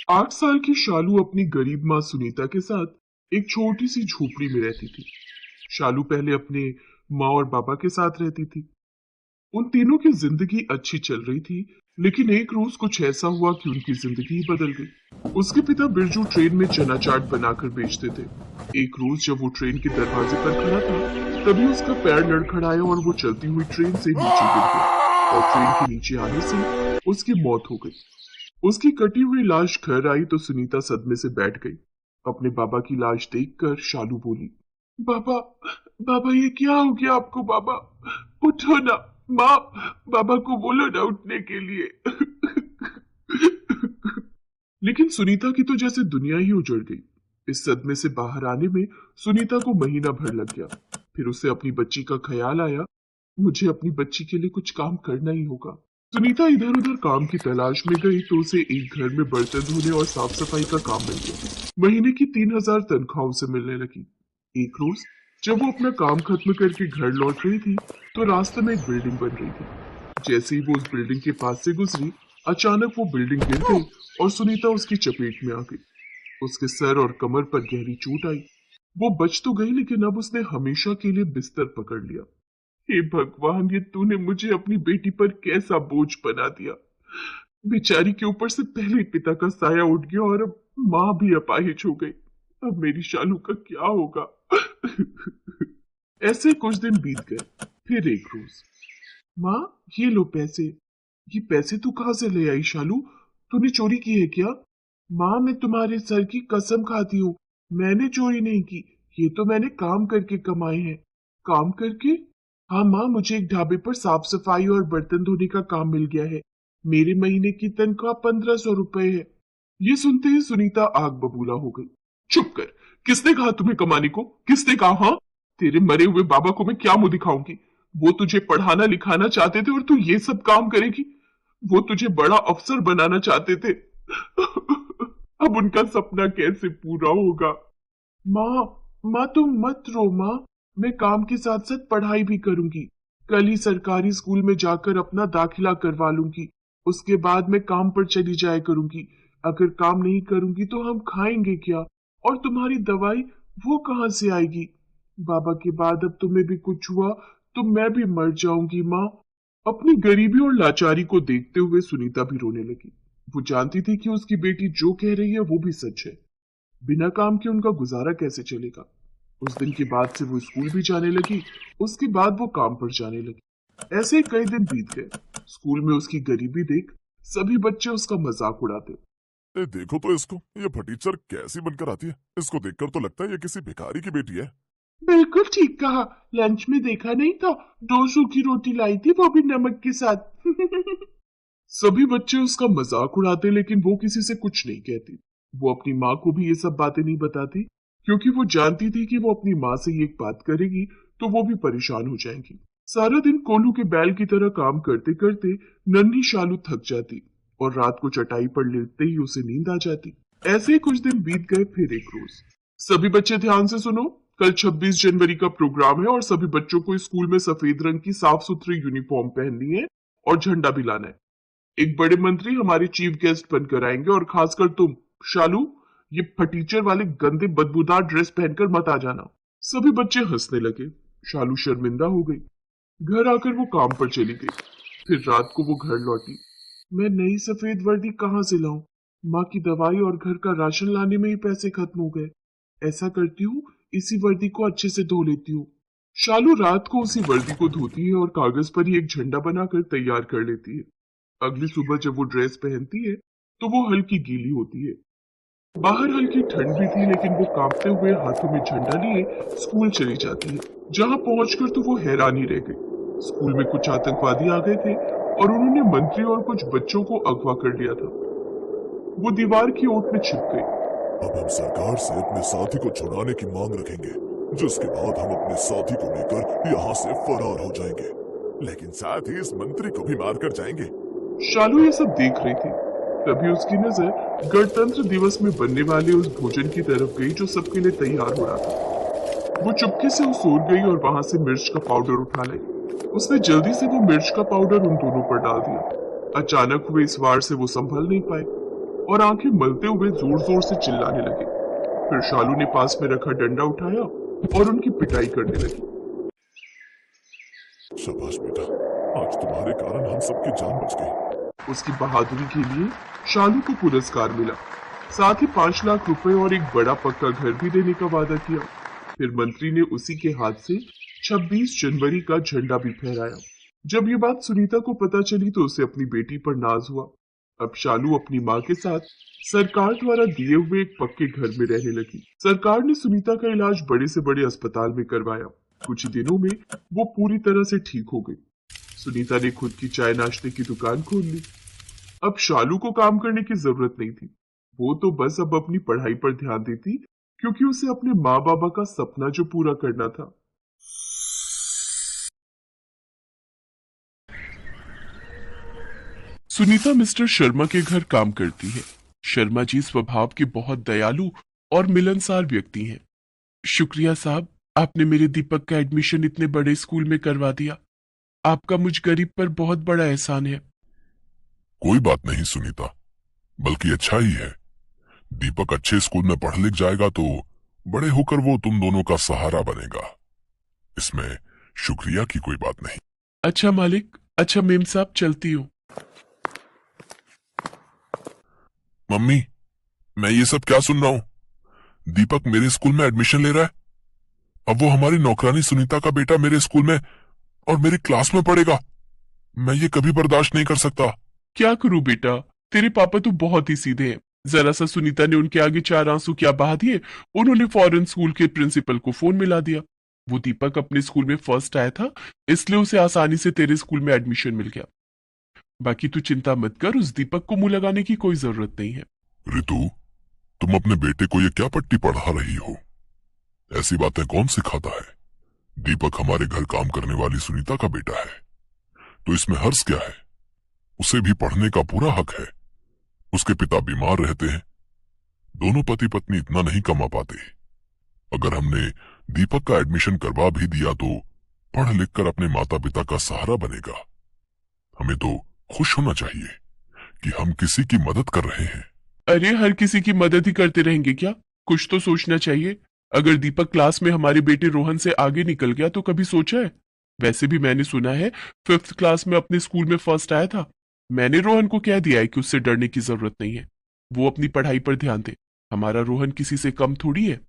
8 साल की शालू अपनी गरीब माँ सुनीता के साथ एक छोटी सी झोपड़ी में रहती थी। शालू पहले अपने माँ और पापा के साथ रहती थी। उन तीनों की जिंदगी अच्छी चल रही थी, लेकिन एक रोज कुछ ऐसा हुआ कि उनकी जिंदगी ही बदल गई। उसके पिता बिरजू ट्रेन में चना चाट बनाकर बेचते थे। एक रोज जब वो ट्रेन के दरवाजे पर खड़ा था, तभी उसका पैर लड़खड़ाया और वो चलती हुई ट्रेन से नीचे गिर गया और ट्रेन के नीचे आने से उसकी मौत हो गई। उसकी कटी हुई लाश घर आई तो सुनीता सदमे से बैठ गई। अपने बाबा की लाश देखकर शालू बोली, बाबा, बाबा ये क्या हो गया आपको बाबा? उठो ना। माँ, बाबा को बोलो ना उठने के लिए। लेकिन सुनीता की तो जैसे दुनिया ही उजड़ गई। इस सदमे से बाहर आने में सुनीता को महीना भर लग गया। फिर उसे अपनी बच्ची का ख्याल आया, मुझे अपनी बच्ची के लिए कुछ काम करना ही होगा। सुनीता इधर उधर काम की तलाश में गई तो उसे एक घर में बर्तन धोने और साफ सफाई का काम मिल गया। महीने की 3,000 तनख्वाह उसे मिलने लगी। एक रोज जब वो अपना काम खत्म करके घर लौट रही थी, तो रास्ते में एक बिल्डिंग बन रही थी। जैसे ही वो उस बिल्डिंग के पास से गुजरी, अचानक वो बिल्डिंग गिर गई और सुनीता उसकी चपेट में आ गई। उसके सर और कमर पर गहरी चोट आई। वो बच तो गई, लेकिन अब उसने हमेशा के लिए बिस्तर पकड़ लिया। हे भगवान, ये तूने मुझे अपनी बेटी पर कैसा बोझ बना दिया। बेचारी के ऊपर से पहले ही पिता का साया उठ गया और अब माँ भी अपाहिज हो गई। अब मेरी शालू का क्या होगा? ऐसे कुछ दिन बीत गए। फिर एक रोज, माँ, ये लो पैसे। ये पैसे तू कहाँ से ले आई शालू? तूने चोरी की है क्या? माँ, मैं तुम्हारे सर की कसम खाती हूँ, मैंने चोरी नहीं की। ये तो मैंने काम करके कमाए हैं। काम करके? हाँ माँ, मुझे एक ढाबे पर साफ सफाई और बर्तन धोने का काम मिल गया है। मेरे महीने की तनख्वाह 1,500 रुपए है। ये सुनते ही सुनीता आग बबूला हो गई। चुप कर। किसने कहा तुम्हें कमाने को? किसने कहा? हाँ, तेरे मरे हुए बाबा को मैं क्या मुंह दिखाऊंगी? वो तुझे पढ़ाना लिखाना चाहते थे और तू ये सब काम करेगी? वो तुझे बड़ा अफसर बनाना चाहते थे। अब उनका सपना कैसे पूरा होगा? माँ, माँ तुम मत रो माँ, मैं काम के साथ साथ पढ़ाई भी करूंगी। कल ही सरकारी स्कूल में जाकर अपना दाखिला करवा लूंगी। उसके बाद मैं काम पर चली जाया करूंगी। अगर काम नहीं करूंगी तो हम खाएंगे क्या? और तुम्हारी दवाई वो कहाँ से आएगी? बाबा के बाद अब तुम्हें भी कुछ हुआ तो मैं भी मर जाऊंगी माँ। अपनी गरीबी और लाचारी को देखते हुए सुनीता भी रोने लगी। वो जानती थी कि उसकी बेटी जो कह रही है वो भी सच है। बिना काम के उनका गुजारा कैसे चलेगा? उस दिन के बाद से वो स्कूल भी जाने लगी। उसके बाद वो काम पर जाने लगी। ऐसे ही कई दिन बीत गए। स्कूल में उसकी गरीबी देख सभी बच्चे उसका मजाक उड़ाते। देखो तो इसको, ये फटीचर कैसी बनकर आती है। इसको देखकर तो लगता है ये किसी भिखारी की बेटी है। बिल्कुल ठीक कहा। लंच में देखा नहीं था, 2 सूखी रोटी लाई थी, वो भी नमक के साथ। सभी बच्चे उसका मजाक उड़ाते, लेकिन वो किसी से कुछ नहीं कहती। वो अपनी माँ को भी ये सब बातें नहीं बताती, क्योंकि वो जानती थी कि वो अपनी माँ से ये एक बात करेगी तो वो भी परेशान हो जाएंगी। सारा दिन कोल्हू के बैल की तरह काम करते करते नन्ही शालू थक जाती और रात को चटाई पर लेटते ही उसे नींद आ जाती। ऐसे ही कुछ दिन बीत गए। फिर एक रोज, सभी बच्चे ध्यान से सुनो, कल 26 जनवरी का प्रोग्राम है और सभी बच्चों को स्कूल में सफेद रंग की साफ सुथरी यूनिफॉर्म पहननी है और झंडा भी लाना है। एक बड़े मंत्री हमारे चीफ गेस्ट बनकर आएंगे और खासकर तुम शालू, ये फटीचर वाले गंदे बदबूदार ड्रेस पहनकर मत आ जाना। सभी बच्चे हंसने लगे। शालू शर्मिंदा हो गई। घर आकर वो काम पर चली गई। फिर रात को वो घर लौटी। मैं नई सफेद वर्दी कहाँ से लाऊं? माँ की दवाई और घर का राशन लाने में ही पैसे खत्म हो गए। ऐसा करती हूँ, इसी वर्दी को अच्छे से धो लेती हूँ। शालू रात को उसी वर्दी को धोती है और कागज पर ही एक झंडा बनाकर तैयार कर लेती है। अगली सुबह जब वो ड्रेस पहनती है तो वो हल्की गीली होती है। बाहर हल्की ठंड भी थी, लेकिन वो कांपते हुए हाथों में झंडा लिए स्कूल चली जाती है। जहां पहुंचकर तो वो हैरान ही रह गई। स्कूल में कुछ आतंकवादी आ गए थे और उन्होंने मंत्री और कुछ बच्चों को अगवा कर लिया था। वो दीवार की ओट में छिप गई। अब हम सरकार से अपने साथी को छुड़ाने की मांग रखेंगे, जिसके बाद हम अपने साथी को लेकर यहाँ से फरार हो जाएंगे, लेकिन साथ ही इस मंत्री को भी मारकर जाएंगे। शालू ये सब देख रही थी। तभी उसकी नजर गणतंत्र दिवस में बनने वाले उस भोजन की तरफ गई जो सबके लिए तैयार हो रहा था। वो चुपके से उस ओर गई और वहां से मिर्च का पाउडर उठा लाई। उसने जल्दी से वो मिर्च का पाउडर उन दोनों पर डाल दिया। अचानक हुए इस वार से वो संभल नहीं पाए और आंखें मलते हुए जोर जोर से चिल्लाने लगे। फिर शालू ने पास में रखा डंडा उठाया और उनकी पिटाई करने लगी। शाबाश बेटा, आज तुम्हारे कारण हम सबकी जान बच गई। उसकी बहादुरी के लिए शालू को पुरस्कार मिला, साथ ही 5 लाख रुपए और एक बड़ा पक्का घर भी देने का वादा किया। फिर मंत्री ने उसी के हाथ से 26 जनवरी का झंडा भी फहराया। जब ये बात सुनीता को पता चली तो उसे अपनी बेटी पर नाज हुआ। अब शालू अपनी माँ के साथ सरकार द्वारा दिए हुए एक पक्के घर में रहने लगी। सरकार ने सुनीता का इलाज बड़े से बड़े अस्पताल में करवाया। कुछ ही दिनों में वो पूरी तरह से ठीक हो गई। सुनीता ने खुद की चाय नाश्ते की दुकान खोल ली। अब शालू को काम करने की जरूरत नहीं थी। वो तो बस अब अपनी पढ़ाई पर ध्यान देती, क्योंकि उसे अपने माँ बाबा का सपना जो पूरा करना था। सुनीता मिस्टर शर्मा के घर काम करती है। शर्मा जी स्वभाव के बहुत दयालु और मिलनसार व्यक्ति हैं। शुक्रिया साहब, आपने मेरे दीपक का एडमिशन इतने बड़े स्कूल में करवा दिया। आपका मुझ गरीब पर बहुत बड़ा एहसान है। कोई बात नहीं सुनीता, बल्कि अच्छा ही है। दीपक अच्छे स्कूल में पढ़ लिख जाएगा तो बड़े होकर वो तुम दोनों का सहारा बनेगा। इसमें शुक्रिया की कोई बात नहीं। अच्छा मालिक, अच्छा मेम साहब, चलती हूँ। मम्मी, मैं ये सब क्या सुन रहा हूँ? दीपक मेरे स्कूल में एडमिशन ले रहा है। अब वो हमारी नौकरानी सुनीता का बेटा मेरे स्कूल में और मेरी क्लास में पढ़ेगा। मैं ये कभी बर्दाश्त नहीं कर सकता। क्या करूं बेटा, तेरे पापा तो बहुत ही सीधे हैं। जरा सा सुनीता ने उनके आगे 4 आंसू क्या बहा दिए, उन्होंने फौरन स्कूल के प्रिंसिपल को फोन मिला दिया। वो दीपक अपने स्कूल में फर्स्ट आया था, इसलिए उसे आसानी से तेरे स्कूल में एडमिशन मिल गया। बाकी तू चिंता मत कर, उस दीपक को मुंह लगाने की कोई जरूरत नहीं है। रितु, तुम अपने बेटे को ये क्या पट्टी पढ़ा रही हो? ऐसी बातें कौन सिखाता है? दीपक हमारे घर काम करने वाली सुनीता का बेटा है, तो इसमें हर्ज क्या है? उसे भी पढ़ने का पूरा हक है। उसके पिता बीमार रहते हैं, दोनों पति पत्नी इतना नहीं कमा पाते। अगर हमने दीपक का एडमिशन करवा भी दिया तो पढ़ लिख कर अपने माता पिता का सहारा बनेगा। हमें तो खुश होना चाहिए कि हम किसी की मदद कर रहे हैं। अरे हर किसी की मदद ही करते रहेंगे क्या? कुछ तो सोचना चाहिए। अगर दीपक क्लास में हमारे बेटे रोहन से आगे निकल गया तो कभी सोचा है? वैसे भी मैंने सुना है 5th क्लास में अपने स्कूल में फर्स्ट आया था। मैंने रोहन को कह दिया है कि उससे डरने की जरूरत नहीं है, वो अपनी पढ़ाई पर ध्यान दे। हमारा रोहन किसी से कम थोड़ी है।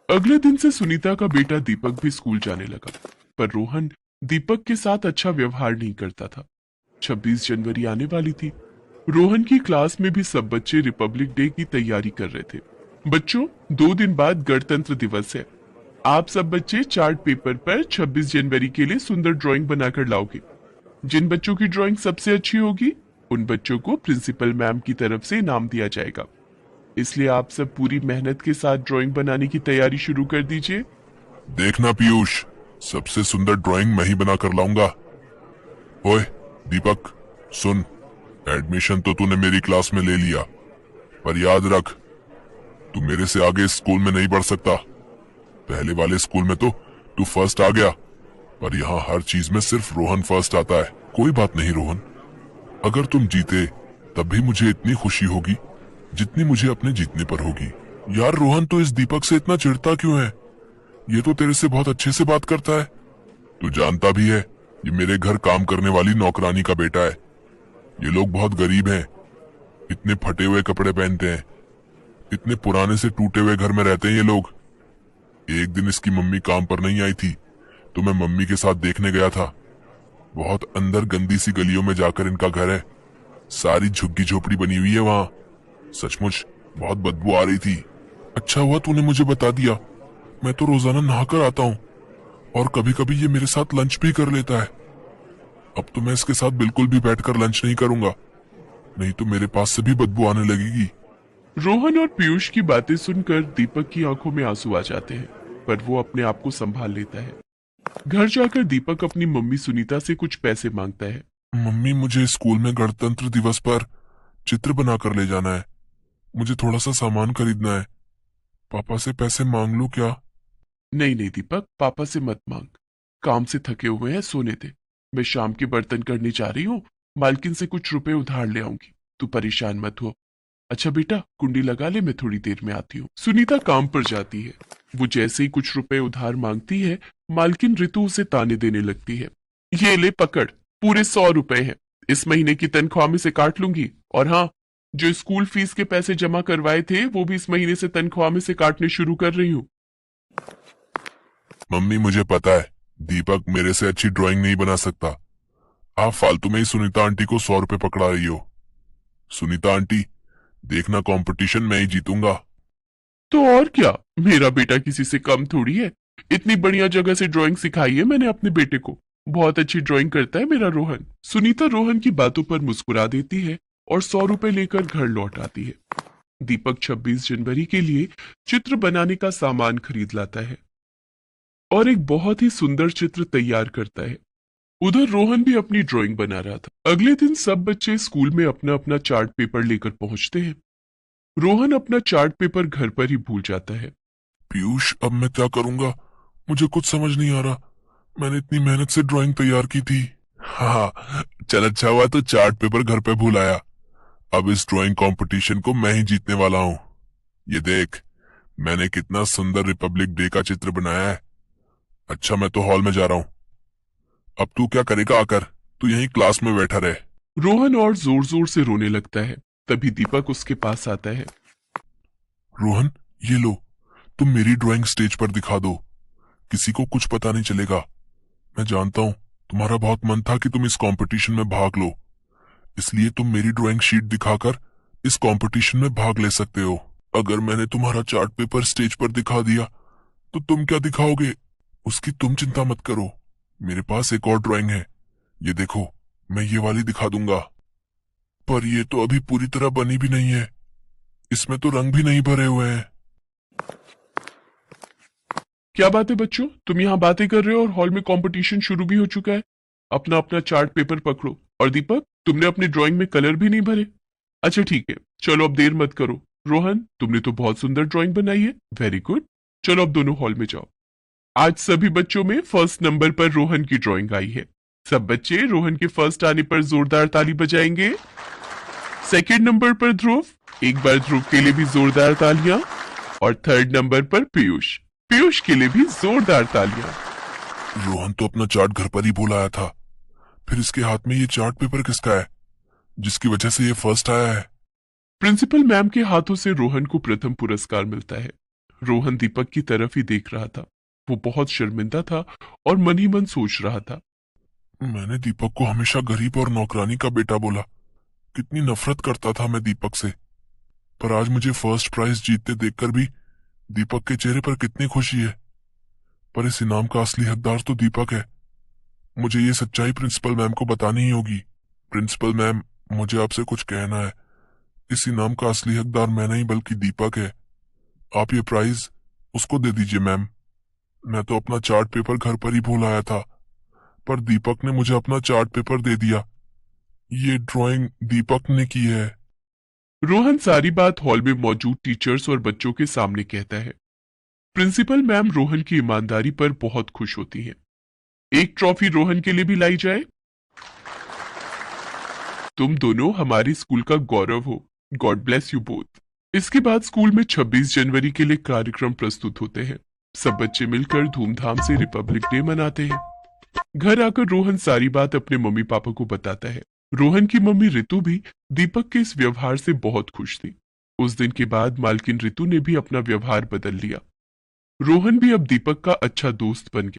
अगले दिन से सुनीता का बेटा दीपक भी स्कूल जाने लगा, पर रोहन दीपक के साथ अच्छा व्यवहार नहीं करता था। 26 जनवरी आने वाली थी। रोहन की क्लास में भी सब बच्चे रिपब्लिक डे की तैयारी कर रहे थे। बच्चों, 2 दिन बाद गणतंत्र दिवस है। आप सब बच्चे चार्ट पेपर पर 26 जनवरी के लिए सुंदर ड्राइंग बनाकर लाओगे। जिन बच्चों की ड्राइंग सबसे अच्छी होगी, उन बच्चों को प्रिंसिपल मैम की तरफ से इनाम दिया जाएगा। इसलिए आप सब पूरी मेहनत के साथ ड्राइंग बनाने की तैयारी शुरू कर दीजिए। देखना पीयूष, सबसे सुंदर ड्राइंग मैं ही बना कर लाऊंगा। ओए दीपक, सुन, एडमिशन तो तूने मेरी क्लास में ले लिया, पर याद रख, तू मेरे से आगे इस स्कूल में नहीं बढ़ सकता। पहले वाले स्कूल में तो तू फर्स्ट आ गया, पर यहाँ हर चीज में सिर्फ रोहन फर्स्ट आता है। कोई बात नहीं रोहन, अगर तुम जीते तब भी मुझे इतनी खुशी होगी जितनी मुझे अपने जीतने पर होगी। यार रोहन, तो इस दीपक से इतना चिढ़ता क्यों है? ये तो तेरे से बहुत अच्छे से बात करता है। तू जानता भी है ये मेरे घर काम करने वाली नौकरानी का बेटा है। ये लोग बहुत गरीब हैं, इतने फटे हुए कपड़े पहनते हैं, इतने पुराने से टूटे हुए घर में रहते हैं ये लोग। एक दिन इसकी मम्मी काम पर नहीं आई थी तो मैं मम्मी के साथ देखने गया था। बहुत अंदर गंदी सी गलियों में जाकर इनका घर है, सारी झुग्गी झोपड़ी बनी हुई है वहां। सचमुच बहुत बदबू आ रही थी। अच्छा हुआ तूने मुझे बता दिया, मैं तो रोजाना नहाकर आता हूँ और कभी कभी ये मेरे साथ लंच भी कर लेता है। अब तो मैं इसके साथ बिल्कुल भी बैठकर लंच नहीं करूंगा, नहीं तो मेरे पास से भी बदबू आने लगेगी। रोहन और पीयूष की बातें सुनकर दीपक की आंखों में आंसू आ जाते हैं, पर वो अपने आप को संभाल लेता है। घर जाकर दीपक अपनी मम्मी सुनीता से कुछ पैसे मांगता है। मम्मी, मुझे स्कूल में गणतंत्र दिवस पर चित्र बनाकर ले जाना है। मुझे थोड़ा सा सामान खरीदना है। पापा से पैसे मांग लूं क्या? नहीं नहीं दीपक, पापा से मत मांग। काम से थके हुए हैं, सोने दे। मैं शाम के बर्तन करने जा रही हूँ, मालकिन से कुछ रुपए उधार ले आऊंगी, तू परेशान मत हो। अच्छा बेटा, कुंडी लगा ले, मैं थोड़ी देर में आती हूँ। सुनीता काम पर जाती है। वो जैसे ही कुछ रुपए उधार मांगती है, मालकिन रितु उसे ताने देने लगती है। ये ले पकड़, पूरे 100 रुपए हैं, इस महीने की तनख्वाह में से काट लूंगी। और हाँ, जो स्कूल फीस के पैसे जमा करवाए थे वो भी इस महीने से तनख्वाह में से काटने शुरू कर रही हूँ। मम्मी मुझे पता है दीपक मेरे से अच्छी ड्राइंग नहीं बना सकता। आप फालतू में ही सुनीता आंटी को 100 रुपए पकड़ा रही हो। सुनीता आंटी, देखना कंपटीशन मैं ही जीतूंगा। तो और क्या, मेरा बेटा किसी से कम थोड़ी है। इतनी बढ़िया जगह से ड्राइंग सिखाई है मैंने अपने बेटे को। बहुत अच्छी ड्राइंग करता है मेरा रोहन। सुनीता रोहन की बातों पर मुस्कुरा देती है और 100 रुपए लेकर घर लौट आती है। दीपक 26 जनवरी के लिए चित्र बनाने का सामान खरीद लाता है और एक बहुत ही सुंदर चित्र तैयार करता है। उधर रोहन भी अपनी ड्राइंग बना रहा था। अगले दिन सब बच्चे स्कूल में अपना अपना चार्ट पेपर लेकर पहुंचते हैं। रोहन अपना चार्ट पेपर घर पर ही भूल जाता है। पीयूष, अब मैं क्या करूंगा? मुझे कुछ समझ नहीं आ रहा। मैंने इतनी मेहनत से ड्राइंग तैयार की थी। हाँ, चल अच्छा हुआ तो चार्ट पेपर घर पे भूल आया। अब इस ड्राइंग कंपटीशन को मैं ही जीतने वाला हूँ। ये देख, मैंने कितना सुंदर रिपब्लिक डे का चित्र बनाया है। अच्छा, मैं तो हॉल में जा रहा हूँ। अब तू क्या करेगा आकर? तू यहीं क्लास में बैठा रहे। रोहन और जोर जोर से रोने लगता है। तभी दीपक उसके पास आता है। रोहन, ये लो, तुम मेरी ड्राइंग स्टेज पर दिखा दो। किसी को कुछ पता नहीं चलेगा। मैं जानता हूँ तुम्हारा बहुत मन था कि तुम इस कंपटीशन में भाग लो, इसलिए तुम मेरी ड्राइंग शीट दिखाकर इस कंपटीशन में भाग ले सकते हो। अगर मैंने तुम्हारा चार्ट पेपर स्टेज पर दिखा दिया तो तुम क्या दिखाओगे उसकी तुम चिंता मत करो। मेरे पास एक और ड्राइंग है, ये देखो, मैं ये वाली दिखा दूंगा। पर ये तो अभी पूरी तरह बनी भी नहीं है, इसमें तो रंग भी नहीं भरे हुए हैं। क्या बात है बच्चों, तुम यहाँ बातें कर रहे हो और हॉल में कंपटीशन शुरू भी हो चुका है। अपना अपना चार्ट पेपर पकड़ो। और दीपक, तुमने अपनी ड्राइंग में कलर भी नहीं भरे। अच्छा ठीक है, चलो अब देर मत करो। रोहन, तुमने तो बहुत सुंदर ड्राइंग बनाई है, वेरी गुड। चलो अब दोनों हॉल में जाओ। आज सभी बच्चों में फर्स्ट नंबर पर रोहन की ड्राइंग आई है। सब बच्चे रोहन के फर्स्ट आने पर जोरदार ताली बजाएंगे। सेकंड नंबर पर ध्रुव, एक बार ध्रुव के लिए भी जोरदार तालियां। और थर्ड नंबर पर पीयूष, पीयूष के लिए भी जोरदार तालियां। रोहन तो अपना चार्ट घर पर ही भूल आया था, फिर इसके हाथ में ये चार्ट पेपर किसका है जिसकी वजह से ये फर्स्ट आया है? प्रिंसिपल मैम के हाथों से रोहन को प्रथम पुरस्कार मिलता है। रोहन दीपक की तरफ ही देख रहा था। वो बहुत शर्मिंदा था और मन ही मन सोच रहा था, मैंने दीपक को हमेशा गरीब और नौकरानी का बेटा बोला। कितनी नफरत करता था मैं दीपक से, पर आज मुझे फर्स्ट प्राइज जीतते देखकर भी दीपक के चेहरे पर कितनी खुशी है। पर इस इनाम का असली हकदार तो दीपक है। मुझे ये सच्चाई प्रिंसिपल मैम को बतानी ही होगी। प्रिंसिपल मैम, मुझे आपसे कुछ कहना है। इस इनाम का असली हकदार मैं नहीं बल्कि दीपक है। आप ये प्राइज उसको दे दीजिए मैम। मैं तो अपना चार्ट पेपर घर पर ही भूल आया था, पर दीपक ने मुझे अपना चार्ट पेपर दे दिया। ये ड्राइंग दीपक ने की है। रोहन सारी बात हॉल में मौजूद टीचर्स और बच्चों के सामने कहता है। प्रिंसिपल मैम रोहन की ईमानदारी पर बहुत खुश होती है। एक ट्रॉफी रोहन के लिए भी लाई जाए। तुम दोनों हमारे स्कूल का गौरव हो। God bless you both. इसके बाद स्कूल में 26 जनवरी के लिए कार्यक्रम प्रस्तुत होते हैं। सब बच्चे मिलकर धूमधाम से रिपब्लिक डे मनाते हैं। घर आकर रोहन सारी बात अपने मम्मी पापा को बताता है। रोहन की मम्मी रितु भी दीपक के इस व्यवहार से बहुत खुश थी। उस दिन के बाद मालकिन रितु ने भी अपना व्यवहार बदल लिया। रोहन भी अब दीपक का अच्छा दोस्त बन गया।